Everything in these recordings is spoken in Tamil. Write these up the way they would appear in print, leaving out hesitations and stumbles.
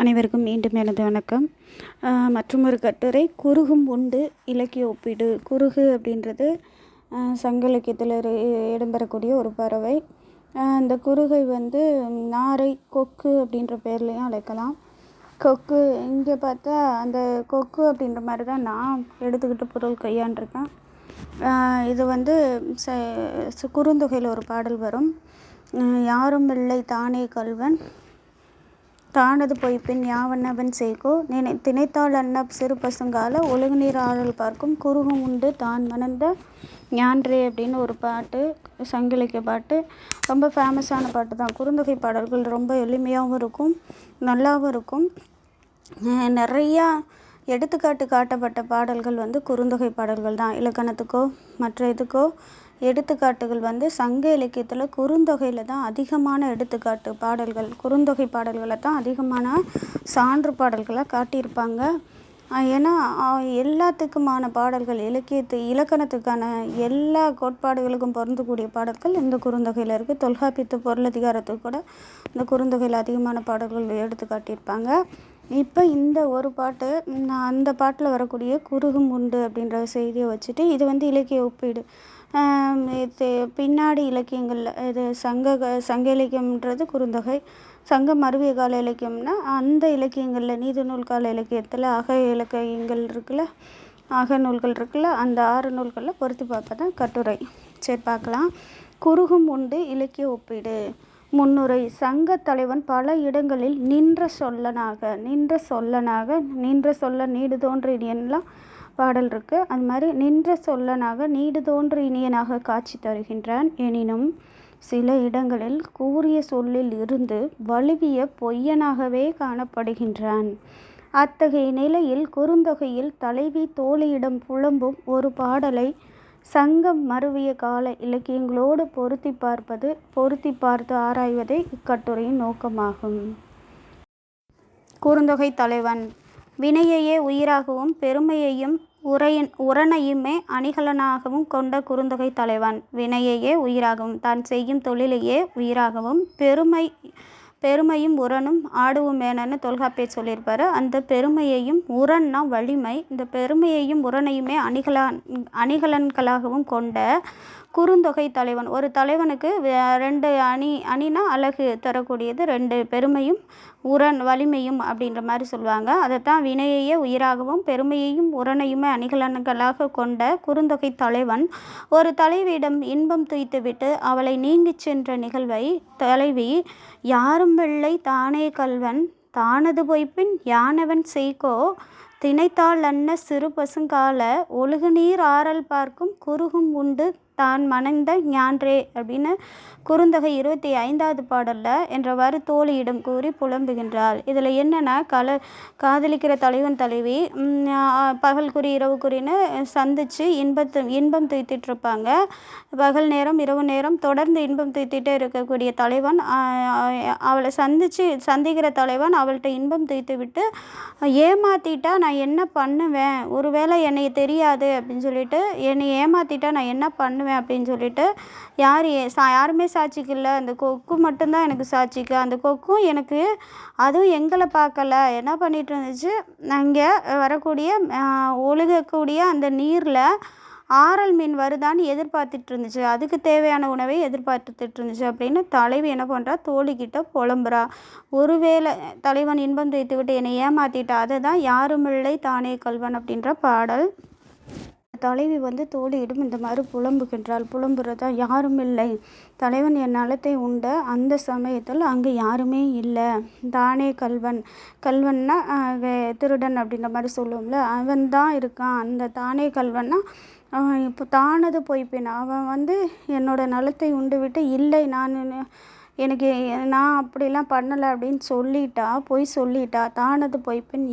அனைவருக்கும் மீண்டும் எனது வணக்கம். மற்றும் ஒரு கட்டுரை குருகும் உண்டு இலக்கிய ஒப்பீடு. குருகு அப்படின்றது சங்க இலக்கியத்தில் இடம்பெறக்கூடிய ஒரு பறவை. இந்த குருகை நாரை கொக்கு அப்படின்ற பேர்லேயும் அழைக்கலாம். கொக்கு இங்கே பார்த்தா அந்த கொக்கு அப்படின்ற மாதிரி தான் நான் எடுத்துக்கிட்டு பொருள் கையாண்டிருக்கேன். இது குறுந்தொகையில் ஒரு பாடல் வரும். யாரும் இல்லை தானே கல்வன் தானது பொய்ப்பின் யாவண்ணவன் செய்கோ திணைத்தாள் அன்ன சிறு பசுங்கால ஒழுகு நீர் ஆழல் பார்க்கும் குருகும் உண்டு தான் மணந்த ஞான்றே அப்படின்னு ஒரு பாட்டு, சங்க இலக்கிய பாட்டு. ரொம்ப ஃபேமஸான பாட்டு தான். குறுந்தொகை பாடல்கள் ரொம்ப எளிமையாகவும் இருக்கும், நல்லாவும் இருக்கும். நிறையா எடுத்துக்காட்டு காட்டப்பட்ட பாடல்கள் குறுந்தொகை பாடல்கள் தான். இலக்கணத்துக்கோ மற்ற இதுக்கோ எடுத்துக்காட்டுகள் சங்க இலக்கியத்தில் குறுந்தொகையில் தான் அதிகமான எடுத்துக்காட்டு பாடல்கள், குறுந்தொகை பாடல்களை தான் அதிகமான சான்று பாடல்களாக காட்டியிருப்பாங்க. ஏன்னா எல்லாத்துக்குமான பாடல்கள், இலக்கணத்துக்கான எல்லா கோட்பாடுகளுக்கும் பொருந்தக்கூடிய பாடல்கள் இந்த குறுந்தொகையில் இருக்குது. தொல்காப்பியத்து பொருளதிகாரத்துக்கு கூட இந்த குறுந்தொகையில் அதிகமான பாடல்கள் எடுத்து காட்டியிருப்பாங்க. இப்போ இந்த ஒரு பாட்டு, அந்த பாட்டில் வரக்கூடிய குருகும் உண்டு அப்படின்ற செய்தியை வச்சுட்டு இது இலக்கிய ஒப்பீடு. பின்னாடி இலக்கியங்களில் இது சங்க இலக்கியம்ன்றது குறுந்தொகை. சங்கம் மருவிய கால இலக்கியம்னா அந்த இலக்கியங்களில் நீதிநூல் கால இலக்கியத்தில் இலக்கியங்கள் இருக்குல்ல, அகநூல்கள் இருக்குல்ல, அந்த 6 நூல்களில் பொருத்தி பார்க்க தான் கட்டுரை. சரி, பார்க்கலாம். குருகும் உண்டு இலக்கிய ஒப்பீடு. முன்னுரை. சங்க தலைவன் பல இடங்களில் நின்ற சொல்ல நீடு தோன்று இனியன்லாம் பாடல் இருக்குது. அது மாதிரி நின்ற சொல்லனாக நீடு தோன்று இனியனாக காட்சி தருகின்றான். எனினும் சில இடங்களில் கூறிய சொல்லில் இருந்து வலுவிய பொய்யனாகவே காணப்படுகின்றான். அத்தகைய நிலையில் குறுந்தொகையில் தலைவி தோழியிடம் புலம்பும் ஒரு பாடலை சங்கம் மருவிய கால இலக்கியங்களோடு பொருத்தி பார்த்து ஆராய்வதே இக்கட்டுரையின் நோக்கமாகும். குறுந்தொகை தலைவன் வினையையே உயிராகவும் பெருமையையும் உரனையுமே அணிகலனாகவும் கொண்ட குறுந்தொகை தலைவன். வினையையே உயிராகவும், தான் செய்யும் தொழிலையே உயிராகவும், பெருமையும் உரனும் ஆடுவுமேனன்னு தொல்காப்பியர் சொல்லியிருப்பாரு. அந்த பெருமையையும், உரன்னா வலிமை, இந்த பெருமையையும் உரனையுமே அணிகலன்களாகவும் கொண்ட குறுந்தொகை தலைவன். ஒரு தலைவனுக்கு 2 அணினா அழகு தரக்கூடியது, 2 பெருமையும் வலிமையும் அப்படின்ற மாதிரி சொல்லுவாங்க. அதைத்தான் வினையையே உயிராகவும் பெருமையையும் உரனையுமே அணிகலன்களாக கொண்ட குறுந்தொகை தலைவன் ஒரு தலைவியிடம் இன்பம் துய்த்துவிட்டு அவளை நீங்கிச் சென்ற நிகழ்வை தலைவி யாரும் வெள்ளை தானே கல்வன் தானது பொய்ப்பின் யானவன் செய்கோ திணைத்தாள் அன்ன சிறு பசுங்கால ஒழுகு நீர் ஆறல் பார்க்கும் குருகும் உண்டு தான் மணந்த ஞான்றே அப்படின்னு குறுந்தொகை 25வது பாடலில் என்றவாறு தோழியிடம் கூறி புலம்புகின்றாள். இதில் என்னென்னா, காதலிக்கிற தலைவன் தலைவி பகல் குறி இரவு குறின்னு சந்தித்து இன்பம் துய்த்திட்ருப்பாங்க. பகல் நேரம் இரவு நேரம் தொடர்ந்து இன்பம் துய்த்திட்டே இருக்கக்கூடிய தலைவன் அவளை சந்திக்கிற தலைவன் அவள்கிட்ட இன்பம் துய்த்து விட்டு ஏமாற்றிட்டா நான் என்ன பண்ணுவேன், ஒருவேளை என்னை தெரியாது அப்படின்னு சொல்லிட்டு என்னை ஏமாற்றிட்டா நான் என்ன பண்ணுவேன் அப்படின்னு சொல்லிட்டு யாருமே சாட்சிக்கு இல்லை, அந்த கொக்கு மட்டும்தான் எனக்கு சாட்சிக்கு. அந்த கொக்கும் எனக்கு அதுவும் எங்களை பார்க்கல, என்ன பண்ணிட்டு இருந்துச்சு, அங்கே வரக்கூடிய ஒழுகக்கூடிய அந்த நீரில் ஆரல் மீன் வருதான்னு எதிர்பார்த்துட்டு இருந்துச்சு, அதுக்கு தேவையான உணவை எதிர்பார்த்துட்டு இருந்துச்சு அப்படின்னு தலைவி என்ன பண்ணுறா, தோழிக்கிட்ட புலம்புறா. ஒருவேளை தலைவன் இன்பம் துய்த்து விட்டு என்னை ஏமாற்றிட்டா, அதை தான் யாருமில்லை தானே கல்வன் அப்படின்ற பாடல். தலைவி தோழியிடம் இந்த மாதிரி புலம்புகின்றாள். புலம்புறதா யாரும் இல்லை, தலைவன் என் நலத்தை உண்ட அந்த சமயத்தில் அங்கே யாருமே இல்லை, தானே கல்வன்னா திருடன் அப்படின்ற மாதிரி சொல்லுவோம்ல, அவன் தான் இருக்கான். அந்த தானே கல்வன்னா அவன் இப்போ தானது பொய்ப்பின், அவன் என்னோட நலத்தை உண்டு விட்டு இல்லை நான் அப்படிலாம் பண்ணலை அப்படின்னு பொய் சொல்லிட்டா. தானது பொய்ப்பின்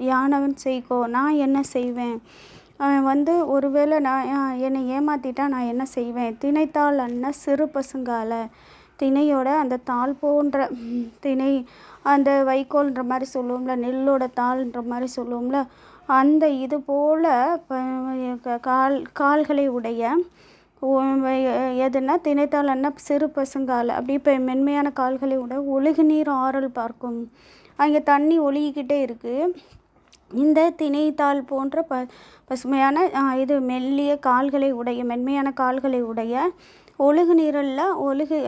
யானவன் செய்கோ, நான் என்ன செய்வேன், ஒருவேளை என்னை ஏமாற்றிட்டா நான் என்ன செய்வேன். திணைத்தாள் அன்ன சிறு பசுங்கால, திணையோட அந்த தாள் போன்ற திணை, அந்த வைக்கோல்ன்ற மாதிரி சொல்லுவோம்ல, நெல்லோட தாள்ன்ற மாதிரி சொல்லுவோம்ல, அந்த இது போல் கால்களை உடைய எதுனா திணைத்தாள் என்ன சிறு பசுங்கால் அப்படி இப்போ மென்மையான கால்களை உடைய ஒழுகு நீர் ஆறல் பார்க்கும். அங்கே தண்ணி ஒழுகிக்கிட்டே இருக்குது. இந்த திணைத்தாள் போன்ற பசுமையான இது மெல்லிய கால்களை உடைய மென்மையான கால்களை உடைய ஒழுகு நீரில்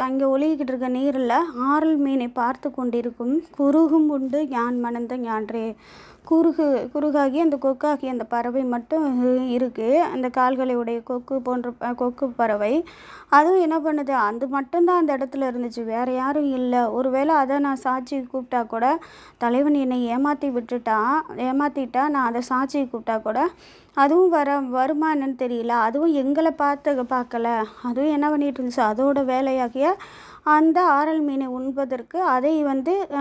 அங்கே ஒழுகிக்கிட்டு இருக்க நீரில் ஆறல் மீனை பார்த்து கொண்டிருக்கும் குருகும் உண்டு ஞான் மணந்த ஞான்றே. குறுகாகி அந்த கொக்காகி அந்த பறவை மட்டும் இருக்குது. அந்த கால்களை உடைய கொக்கு பறவை அதுவும் என்ன பண்ணுது, அது மட்டும்தான் அந்த இடத்துல இருந்துச்சு, வேறு யாரும் இல்லை. ஒருவேளை அதை நான் சாட்சி கூப்பிட்டா கூட, தலைவன் என்னை ஏமாற்றிட்டா நான் அதை சாட்சி கூப்பிட்டா கூட அதுவும் வருமா என்னன்னு தெரியல. அதுவும் எங்களை பார்க்கல. அதுவும் என்ன பண்ணிட்டு இருந்துச்சு, அதோட வேலையாகிய அந்த ஆரல் மீனை உண்பதற்கு அதை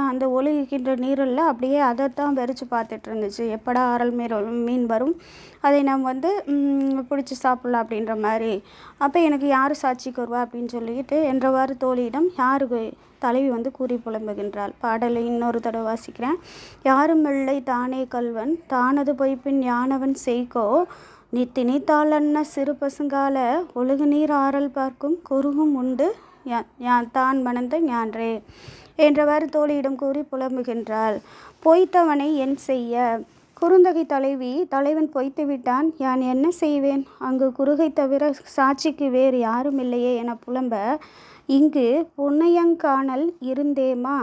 அந்த ஒழுகின்ற நீரில் அப்படியே அதைத்தான் வெறிச்சு பார்த்துட்டு இருந்துச்சு. எப்படா ஆரல் மீன் வரும், அதை நாம் பிடிச்சி சாப்பிட்லாம் அப்படின்ற மாதிரி. அப்போ எனக்கு யார் சாட்சிக்கு வருவா அப்படின்னு சொல்லிட்டு என்றவாறு தோழியிடம் யாருக்கு தலைவி கூறி புலம்புகின்றாள். பாடலை இன்னொரு தடவை வாசிக்கிறேன். யாரும் இல்லை தானே கல்வன் தானது பொய்ப்பின் யானவன் செய்கோ நீ திணைத்தாளன்ன சிறு பசுங்கால ஒழுகு நீர் ஆறல் பார்க்கும் குறுகும் உண்டு தான் மணந்த ஞான்றே என்றவாறு தோழியிடம் கூறி புலம்புகின்றாள். பொய்த்தவனை என் செய்ய. குறுந்தொகை தலைவன் பொய்த்து விட்டான், யான் என்ன செய்வேன், அங்கு குறுகை தவிர சாட்சிக்கு வேறு யாரும் இல்லையே என புலம்ப, இங்கு புன்னையங்காணல் இருந்தேமா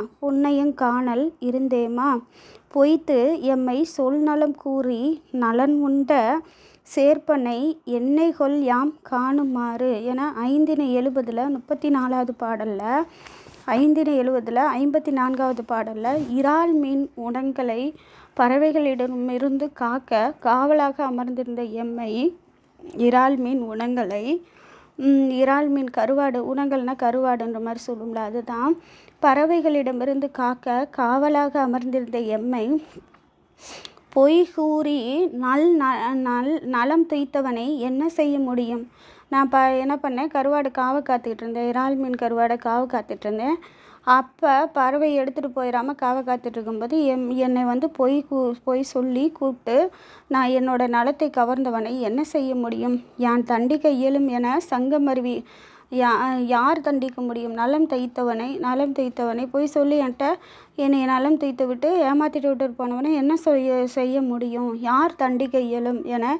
பொய்த்து எம்மை சொல் நலம் கூறி நலன் உண்ட சேர்ப்பனை என்னை கொல் யாம் காணுமாறு என 570 34வது பாடலில் 54வது பாடலில் இறால் மீன் உணங்களை பறவைகளிடமிருந்து காக்க காவலாக அமர்ந்திருந்த எம்மை இறால் மீன் கருவாடு, உணங்கள்னா கருவாடுன்ற மாதிரி சொல்லும்ல, அதுதான் பறவைகளிடமிருந்து காக்க காவலாக அமர்ந்திருந்த எம்மை பொய் கூறி நலம் துய்த்தவனை என்ன செய்ய முடியும். நான் என்ன பண்ணேன், கருவாடு காவை காத்துக்கிட்டு இருந்தேன், இறால் மீன் கருவாடை காவை காத்துட்டு இருந்தேன். அப்போ பறவை எடுத்துகிட்டு போயிடாமல் காவை காத்துட்டு இருக்கும்போது என்னை பொய் சொல்லி கூப்பிட்டு நான் என்னோட நலத்தை கவர்ந்தவனை என்ன செய்ய முடியும், யான் தண்டிக்க இயலும் என சங்கமருவி யார் தண்டிக்க முடியும். நலம் தைத்தவனை பொய் சொல்லி என்னை நலம் தைத்து விட்டு ஏமாற்றிட்டு விட்டு போனவனை என்ன செய்ய முடியும், யார் தண்டிக்க இயலும் என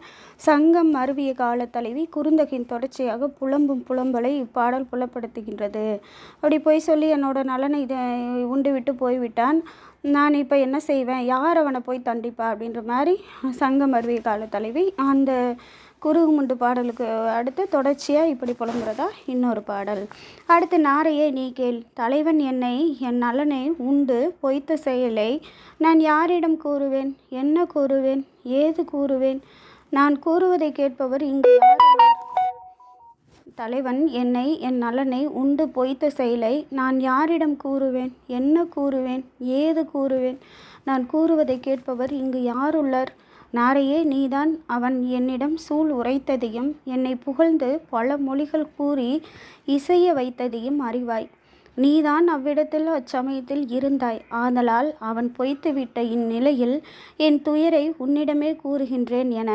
சங்கம் அருவிய கால தலைவி குறுந்தொகையின் தொடர்ச்சியாக புலம்பும் புலம்பலை இப்பாடல் புலப்படுத்துகின்றது. அப்படி பொய் சொல்லி என்னோட நலனை உண்டு விட்டு போய்விட்டான், நான் இப்போ என்ன செய்வேன், யார் அவனை போய் தண்டிப்பா அப்படின்ற மாதிரி சங்கம் அருவிய கால தலைவி அந்த குறுகுமுண்டு பாடலுக்கு அடுத்து தொடர்ச்சியாக இப்படி புலம்புறதா இன்னொரு பாடல். அடுத்து நாரையே நீ கேள், தலைவன் என்னை என் நலனை உண்டு பொய்த்த செயலை நான் யாரிடம் கூறுவேன், என்ன கூறுவேன், ஏது கூறுவேன், நான் கூறுவதை கேட்பவர் இங்கு யார். தலைவன் என்னை என் நலனை உண்டு பொய்த்த செயலை நான் யாரிடம் கூறுவேன், என்ன கூறுவேன், ஏது கூறுவேன், நான் கூறுவதை கேட்பவர் இங்கு யாருள்ளார். நாரையே நீதான் அவன் என்னிடம் சூள் உரைத்ததையும் என்னை புகழ்ந்து பல மொழிகள் கூறி இசைய வைத்ததையும் அறிவாய். நீதான் அவ்விடத்தில் அச்சமயத்தில் இருந்தாய். ஆதலால் அவன் பொய்த்துவிட்ட இந்நிலையில் என் துயரை உன்னிடமே கூறுகின்றேன் என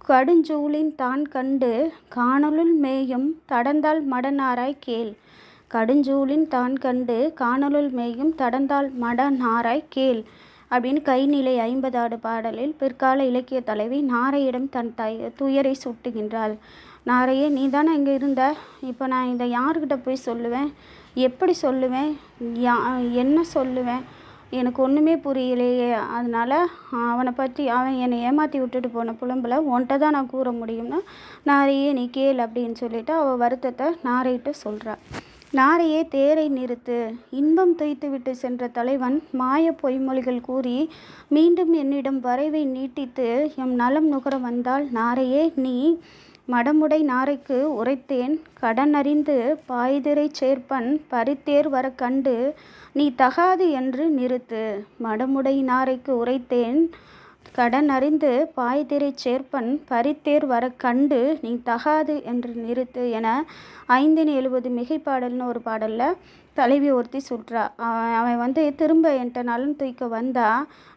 கடுஞ்சூளின் தான் கண்டு காணலுள் மேயும் தடந்தாள் மடநாராய் கேள். கடுஞ்சூளின் தான் கண்டு காணலுள் மேயும் தடந்தாள் மடநாராய் கேள் அப்படின்னு கைநிலை 50வது பாடலில் பிற்கால இலக்கிய தலைவி நாரையிடம் தன் துயரை சுட்டுகின்றாள். நாரையே நீ தானே இங்கே இருந்த, இப்போ நான் இதை யார்கிட்ட போய் சொல்லுவேன், எப்படி சொல்லுவேன், என்ன சொல்லுவேன், எனக்கு ஒன்றுமே புரியலையே. அதனால் அவன் என்னை ஏமாற்றி விட்டுட்டு போன புலம்பில் உன்கிட்ட தான் நான் கூற முடியும்னா நாரையே நீ கேள் அப்படின்னு சொல்லிட்டு அவள் வருத்தத்தை நாரையிட்ட சொல்கிறாள். நாரையே தேரை நிறுத்து, இன்பம் துய்த்துவிட்டு சென்ற தலைவன் மாய பொய்மொழிகள் கூறி மீண்டும் என்னிடம் வரைவை நீட்டித்து எம் நலம் நுகர வந்தால் நாரையே நீ மடமுடை நாரைக்கு உரைத்தேன் கடனறிந்து பாய்திரை சேர்ப்பன் பரித்தேர் வர கண்டு நீ தகாது என்று நிறுத்து. மடமுடை நாரைக்கு உரைத்தேன் கடன் அறிந்து பாய்திரை சேர்ப்பன் பரித்தேர் வர கண்டு நீ தகாது என்று நிறுத்து என 570 மிகைப்பாடல்னு ஒரு பாடலில் தலைவி ஒருத்தி சுட்றா. அவன் வந்து திரும்ப என்கிட்ட நலன் தூக்க வந்தா,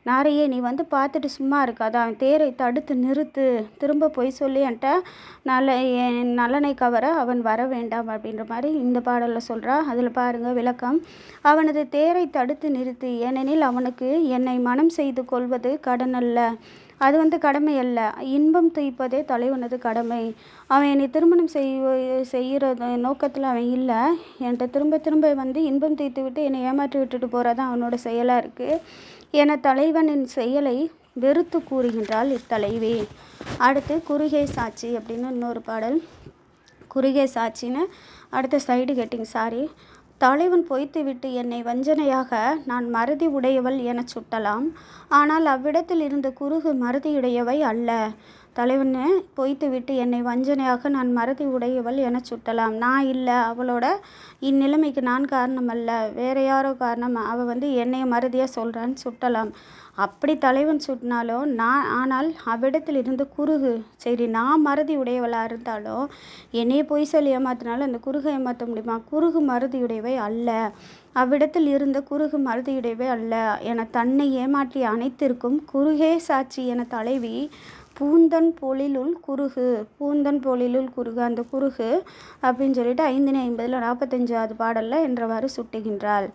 நாரையே நீ வந்து பார்த்துட்டு சும்மா இருக்காத, அவன் தேரை தடுத்து நிறுத்து, திரும்ப பொய் சொல்லி என்கிட்ட என் நலனை கவர அவன் வர வேண்டாம் அப்படின்ற மாதிரி இந்த பாடலில் சொல்கிறா. அதில் பாருங்கள் விளக்கம். அவனது தேரை தடுத்து நிறுத்து, ஏனெனில் அவனுக்கு என்னை மனம் செய்து கொள்வது கடனல்ல, அது வந்து கடமை அல்ல, இன்பம் துய்ப்பதே தலைவனது கடமை. அவன் என்னை திருமணம் செய்கிற நோக்கத்தில் அவன் இல்லை, என்கிட்ட திரும்ப திரும்ப வந்து இன்பம் துய்த்து விட்டு என்னை ஏமாற்றி விட்டுட்டு போகிறதான் அவனோட செயலாக இருக்குது. என தலைவனின் செயலை வெறுத்து கூறுகின்றாள் இத்தலைவி. அடுத்து குறுகே சாட்சி அப்படின்னு இன்னொரு பாடல். குறுகே சாட்சின்னு அடுத்த சைடு கெட்டிங் தலைவன் பொய்த்துவிட்டு என்னை வஞ்சனையாக நான் மறதி உடையவள் எனச் சுட்டலாம், ஆனால் அவ்விடத்தில் இருந்த குறுகு மறதியுடையவை அல்ல. தலைவன் பொய்த்துவிட்டு என்னை வஞ்சனையாக நான் மறதி உடையவள் எனச் சுட்டலாம், நான் இல்லை, அவளோட இந்நிலைமைக்கு நான் காரணம் அல்ல, வேற யாரோ காரணம், அவள் வந்து என்னை மறதியாக சொல்கிறான்னு சுட்டலாம். அப்படி தலைவன் சுட்டினாலும் ஆனால் அவ்விடத்தில் இருந்து குறுகு, சரி நான் மறதி உடையவளாக இருந்தாலும் என்னையே பொய் சொல்லி ஏமாத்தினாலும் அந்த குறுகை ஏமாற்ற முடியுமா? குறுகு மறதியுடையவை அல்ல, அவ்விடத்தில் இருந்த குறுகு மறதியுடையவை அல்ல என தன்னை ஏமாற்றிய அனைத்திற்கும் குறுகே சாட்சி என தலைவி பூந்தன் பொழிலுள் குறுகு, பூந்தன் பொழிலுள் குறுகு, அந்த குறுகு அப்படின்னு சொல்லிட்டு 550 45வது பாடலில் என்றவாறு சுட்டுகின்றாள்.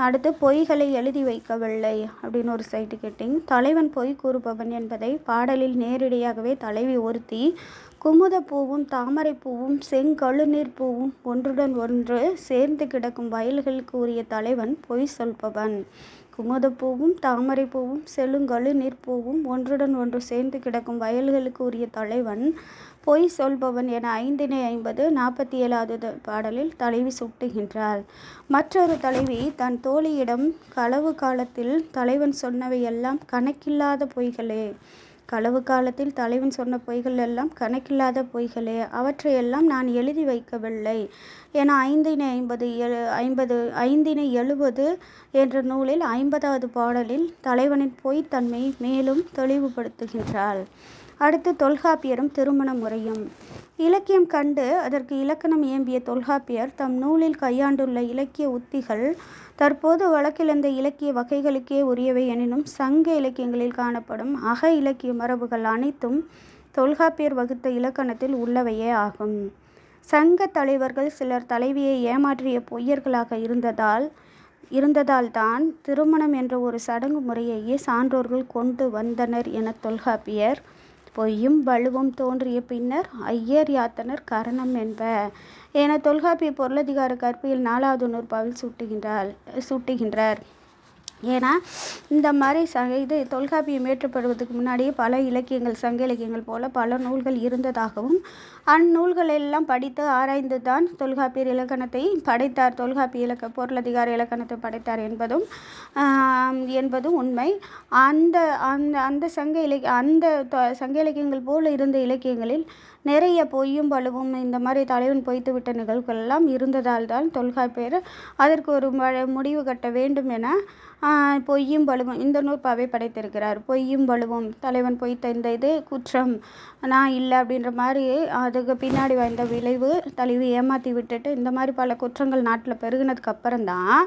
அடுத்து பொய்களை எழுதி வைக்கவில்லை அப்படின்னு ஒரு சைட்டு கெட்டிங். தலைவன் பொய் கூறுபவன் என்பதை பாடலில் நேரடியாகவே தலைவி ஒருத்தி குமுதப்பூவும் தாமரைப்பூவும் செங்கழுநீர் பூவும் ஒன்றுடன் ஒன்று சேர்ந்து கிடக்கும் வயல்களுக்கு உரிய தலைவன் பொய் சொல்பவன். குமுதப்பூவும் தாமரைப்பூவும் செழுங்கழுநீர் பூவும் ஒன்றுடன் ஒன்று சேர்ந்து கிடக்கும் வயல்களுக்கு உரிய தலைவன் பொய் சொல்பவன் என 550 47வது பாடலில் தலைவி சுட்டுகின்றாள். மற்றொரு தலைவி தன் தோழியிடம் களவு காலத்தில் தலைவன் சொன்னவை எல்லாம் கணக்கில்லாத பொய்களே, களவு காலத்தில் தலைவன் சொன்ன பொய்கள் எல்லாம் கணக்கில்லாத பொய்களே, அவற்றையெல்லாம் நான் எழுதி வைக்கவில்லை என 570 என்ற நூலில் 50வது பாடலில் தலைவனின் பொய்த்தன்மை மேலும் தெளிவுபடுத்துகின்றாள். அடுத்து தொல்காப்பியரும் திருமண முறையும். இலக்கியம் கண்டு அதற்கு இலக்கணம் இயம்பிய தொல்காப்பியர் தம் நூலில் கையாண்டுள்ள இலக்கிய உத்திகள் தற்போது வழக்கிழந்த இலக்கிய வகைகளுக்கே உரியவை எனினும் சங்க இலக்கியங்களில் காணப்படும் அக இலக்கிய மரபுகள் அனைத்தும் தொல்காப்பியர் வகுத்த இலக்கணத்தில் உள்ளவையே ஆகும். சங்க தலைவர்கள் சிலர் தலைவியை ஏமாற்றிய பொய்யர்களாக இருந்ததால் தான் திருமணம் என்ற ஒரு சடங்கு முறையையே சான்றோர்கள் கொண்டு வந்தனர் என தொல்காப்பியர் பொய்யும் வலுவும் தோன்றிய பின்னர் ஐயர் யாத்தனர் கரணம் என்ப என தொல்காப்பிய பொருளதிகார கற்பியல் 4வது நூற்பாவில் சுட்டுகின்றார். ஏன்னா இந்த மாதிரி இது தொல்காப்பியம் ஏற்றப்படுவதற்கு முன்னாடியே பல இலக்கியங்கள் சங்க இலக்கியங்கள் போல பல நூல்கள் இருந்ததாகவும் அந்நூல்கள் எல்லாம் படித்து ஆராய்ந்து தான் தொல்காப்பியர் இலக்கணத்தை படைத்தார், தொல்காப்பிய பொருளதிகார இலக்கணத்தை படைத்தார் என்பதும் உண்மை. அந்த சங்க இலக்கியங்கள் போல் இருந்த இலக்கியங்களில் நிறைய பொய்யும் பழுவும் இந்த மாதிரி தலைவன் பொய்த்து விட்ட நிகழ்வுகள் எல்லாம் இருந்ததால் தான் தொல்காப்பியர் அதற்கு ஒரு முடிவு கட்ட வேண்டும் என பொய்யும் பழுவும் இந்த நூற்பாவை படைத்திருக்கிறார். பொய்யும் பழுவும் தலைவன் பொய்த்த இந்த இது குற்றம் நான் இல்லை அப்படின்ற மாதிரி அதுக்கு பின்னாடி வந்த விளைவு தலைவி ஏமாற்றி விட்டுட்டு இந்த மாதிரி பல குற்றங்கள் நாட்டில் பெருகினதுக்கு அப்புறம்தான்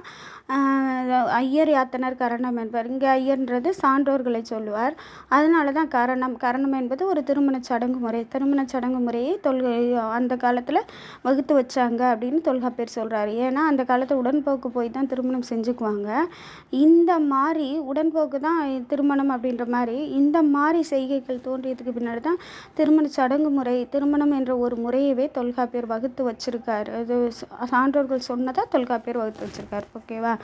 ஐயர் யாத்தனர் கரணம் என்பார். இங்கே ஐயர்ன்றது சான்றோர்களை சொல்லுவார். அதனால தான் கரணம் என்பது ஒரு திருமண சடங்கு முறையை அந்த காலத்தில் வகுத்து வச்சாங்க அப்படின்னு தொல்காப்பியர் சொல்கிறார். ஏன்னா அந்த காலத்தில் உடன்போக்கு போய் தான் திருமணம் செஞ்சுக்குவாங்க. இந்த மாதிரி உடன்போக்கு தான் திருமணம் அப்படின்ற மாதிரி இந்த மாதிரி செய்கைகள் தோன்றியதுக்கு பின்னாடி தான் திருமணம் என்ற ஒரு முறையவே தொல்காப்பியர் வகுத்து வச்சிருக்காரு. அது சான்றோர்கள் சொன்னதா தொல்காப்பியர் வகுத்து வச்சிருக்காரு. ஓகேவா?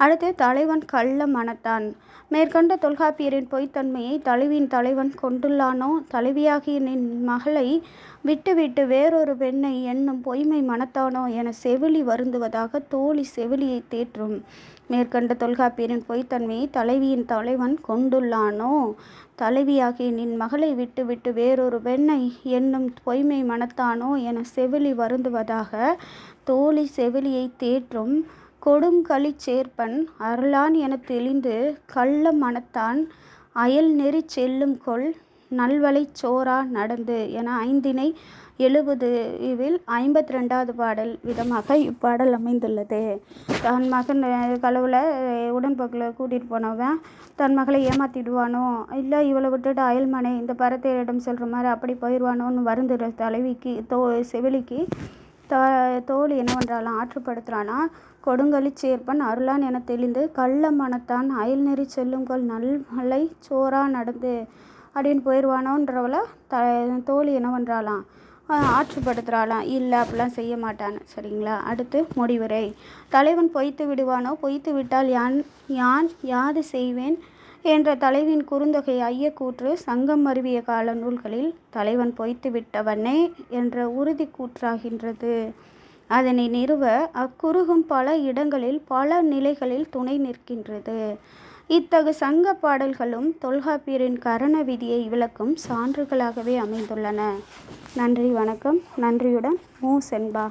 அடுத்து தலைவன் கள்ள மனத்தான். மேற்கண்ட தொல்காப்பியரின் பொய்த்தன்மையை தலைவியின் தலைவன் கொண்டுள்ளானோ தலைவியாகிய நின் மகளை விட்டுவிட்டு வேறொரு பெண்ணை என்னும் பொய்மை மனத்தானோ என செவிலி வருந்துவதாக தோழி செவிலியை தேற்றும். மேற்கண்ட தொல்காப்பியரின் பொய்த்தன்மையை தலைவியின் தலைவன் கொண்டுள்ளானோ தலைவியாகிய நின் மகளை விட்டுவிட்டு வேறொரு பெண்ணை என்னும் பொய்மை மனத்தானோ என செவிலி வருந்துவதாக தோழி செவிலியை தேற்றும். கொடுங்களி சேர்ப்பன் அருளான் என தெளிந்து கள்ள மனத்தான் அயல் நெறி செல்லும் கொள் நல்வழிச் சோரா நடந்து என 5 70 இதில் 52வது பாடல் விதமாக இப்பாடல் அமைந்துள்ளது. தன் மகன் களவில் உடன்போக்கில் கூட்டிகிட்டு போனவன் தன் மகளை ஏமாற்றிடுவானோ, இல்லை இவளை விட்டுட்டு அயல்மனை இந்த பரத்தையிடம் சொல்கிற மாதிரி அப்படி போயிடுவானோன்னு வருந்துற தலைவிக்கு செவிலிக்கு தோழி என்ன பண்ணுறாளாம், ஆற்றுப்படுத்துகிறானா. கொடுங்கலிச் சேர்ப்பன் அருளான் என தெளிந்து கள்ள மனத்தான் அயல் நெறி செல்லுங்கொள் நல்மலை சோரா நடந்து அப்படின்னு போயிடுவானோன்றவளை தோழி என்ன பண்ணுறாளாம், ஆற்றுப்படுத்துகிறாளாம். இல்லை அப்படிலாம் செய்ய மாட்டான்னு. சரிங்களா. அடுத்து முடிவுரை. தலைவன் பொய்த்து விடுவானோ, பொய்த்து விட்டால் யான் யாது செய்வேன் என்ற தலைவின் குறுந்தொகை ஐயக்கூற்று சங்கம் மருவிய கால நூல்களில் தலைவன் பொய்த்து விட்டவனே என்ற உறுதி கூற்றாகின்றது. அதனை நிறுவ அக்குறுகும் பல இடங்களில் பல நிலைகளில் துணை நிற்கின்றது. இத்தகு சங்க பாடல்களும் தொல்காப்பியரின் கரண விதியை விளக்கும் சான்றுகளாகவே அமைந்துள்ளன. நன்றி, வணக்கம். நன்றியுடன் மு. செண்பா.